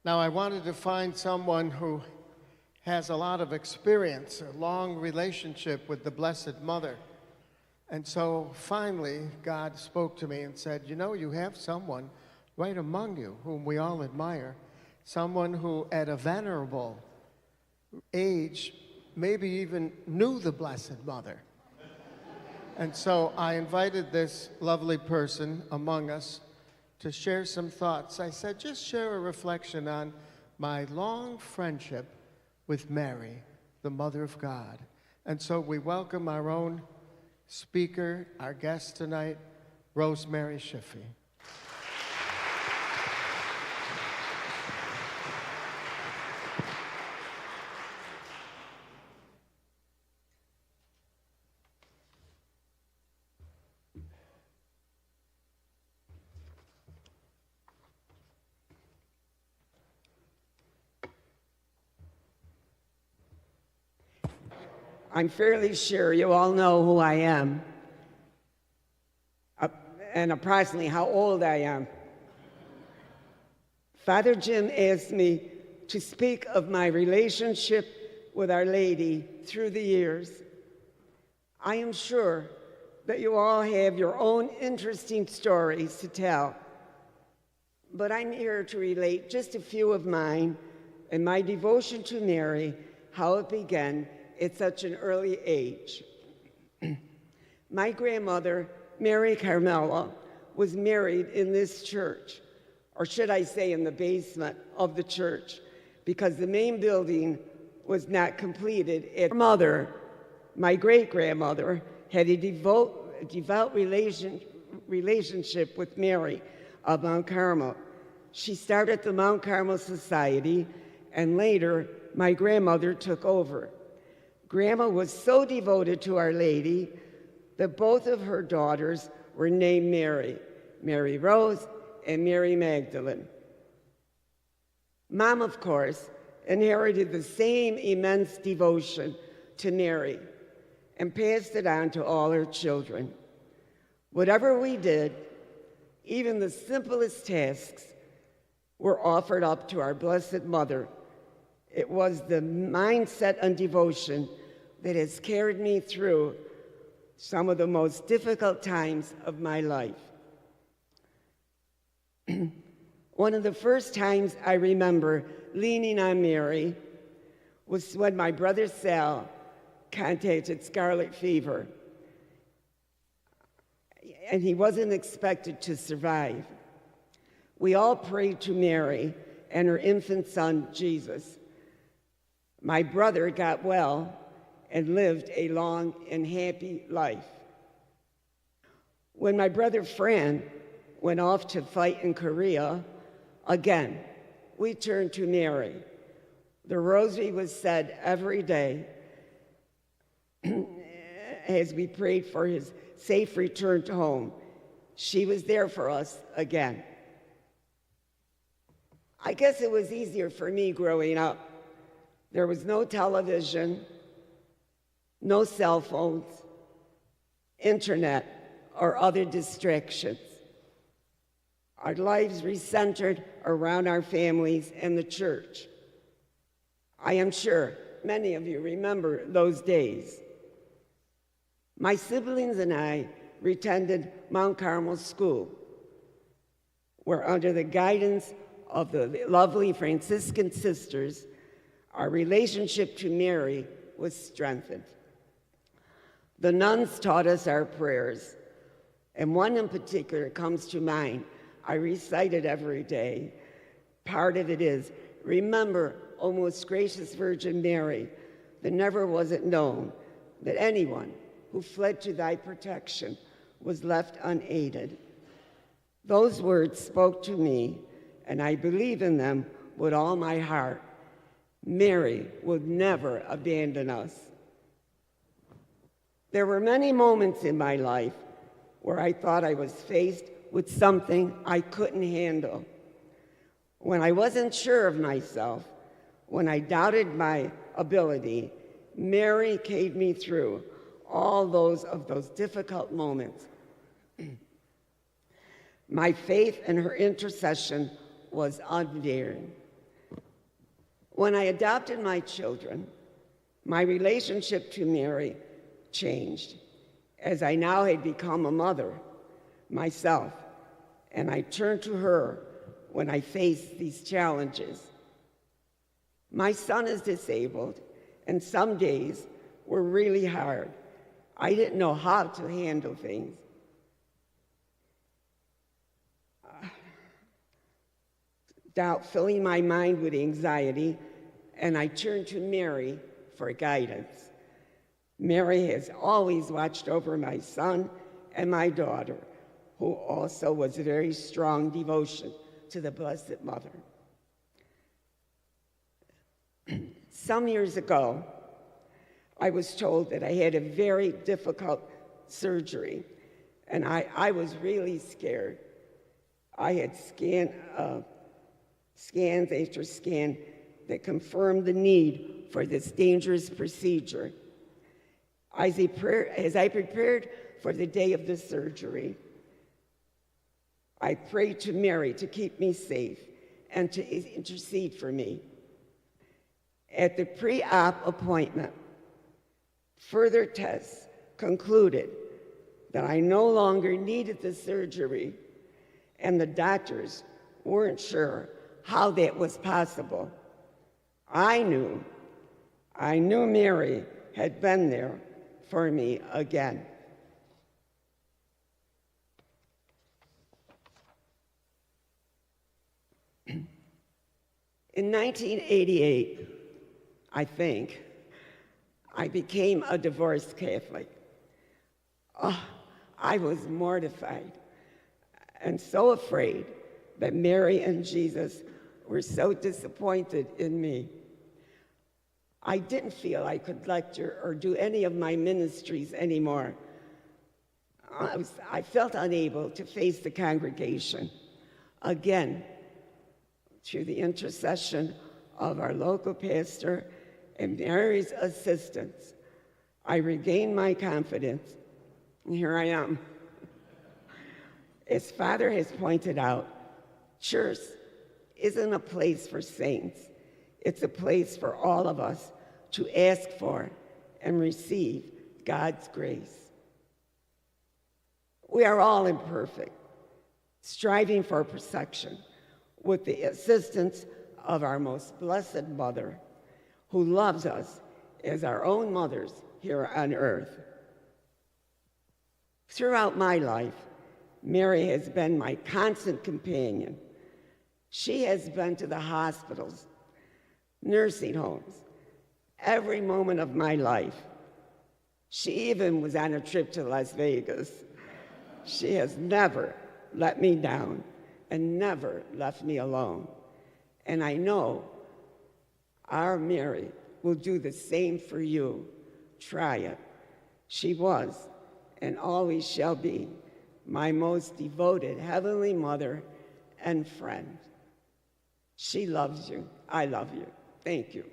Now, I wanted to find someone who has a lot of experience, a long relationship with the Blessed Mother. And so finally, God spoke to me and said, you know, you have someone right among you whom we all admire, someone who at a venerable age maybe even knew the Blessed Mother. And so I invited this lovely person among us to share some thoughts. I said, just share a reflection on my long friendship with Mary, the Mother of God. And so we welcome our own speaker, our guest tonight, Rosemarie Chiffy. I'm fairly sure you all know who I am and approximately how old I am. Father Jim asked me to speak of my relationship with Our Lady through the years. I am sure that you all have your own interesting stories to tell, but I'm here to relate just a few of mine and my devotion to Mary, how it began at such an early age. My grandmother, Mary Carmel, was married in this church, or should I say in the basement of the church, because the main building was not completed. Her mother, my great-grandmother, had a devout relationship with Mary of Mount Carmel. She started the Mount Carmel Society, and later my grandmother took over. Grandma was so devoted to Our Lady that both of her daughters were named Mary, Mary Rose and Mary Magdalene. Mom, of course, inherited the same immense devotion to Mary and passed it on to all her children. Whatever we did, even the simplest tasks, were offered up to our Blessed Mother. It was the mindset and devotion that has carried me through some of the most difficult times of my life. One of the first times I remember leaning on Mary was when my brother Sal contracted scarlet fever, and he wasn't expected to survive. We all prayed to Mary and her infant son, Jesus. My brother got well and lived a long and happy life. When my brother Fran went off to fight in Korea, again, we turned to Mary. The rosary was said every day as we prayed for his safe return to home. She was there for us again. I guess it was easier for me growing up. There was no television, no cell phones, internet, or other distractions. Our lives recentered around our families and the church. I am sure many of you remember those days. My siblings and I attended Mount Carmel School, where under the guidance of the lovely Franciscan sisters, our relationship to Mary was strengthened. The nuns taught us our prayers, and one in particular comes to mind. I recite it every day. Part of it is, remember, O most gracious Virgin Mary, that never was it known that anyone who fled to thy protection was left unaided. Those words spoke to me, and I believe in them with all my heart. Mary would never abandon us. There were many moments in my life where I thought I was faced with something I couldn't handle. When I wasn't sure of myself, when I doubted my ability, Mary carried me through all those difficult moments. My faith in her intercession was unvarying. When I adopted my children, my relationship to Mary changed, as I now had become a mother myself, and I turned to her when I faced these challenges. My son is disabled, and some days were really hard. I didn't know how to handle things. Doubt filling my mind with anxiety, and I turned to Mary for guidance. Mary has always watched over my son and my daughter, who also was a very strong devotion to the Blessed Mother. Some years ago, I was told that I had a very difficult surgery, and I was really scared. I had scans after scan that confirmed the need for this dangerous procedure. As I prepared for the day of the surgery, I prayed to Mary to keep me safe and to intercede for me. At the pre-op appointment, further tests concluded that I no longer needed the surgery, and the doctors weren't sure how that was possible. I knew Mary had been there for me again. In 1988, I think, I became a divorced Catholic. Oh, I was mortified and so afraid that Mary and Jesus were so disappointed in me. I didn't feel I could lecture or do any of my ministries anymore. I felt unable to face the congregation. Again, through the intercession of our local pastor and Mary's assistance, I regained my confidence, and here I am. As Father has pointed out, church isn't a place for saints. It's a place for all of us to ask for and receive God's grace. We are all imperfect, striving for perfection with the assistance of our most blessed Mother, who loves us as our own mothers here on earth. Throughout my life, Mary has been my constant companion. She has been to the hospitals, nursing homes, every moment of my life. She even was on a trip to Las Vegas. She has never let me down and never left me alone. And I know our Mary will do the same for you. Try it. She was and always shall be my most devoted Heavenly Mother and friend. She loves you. I love you. Thank you.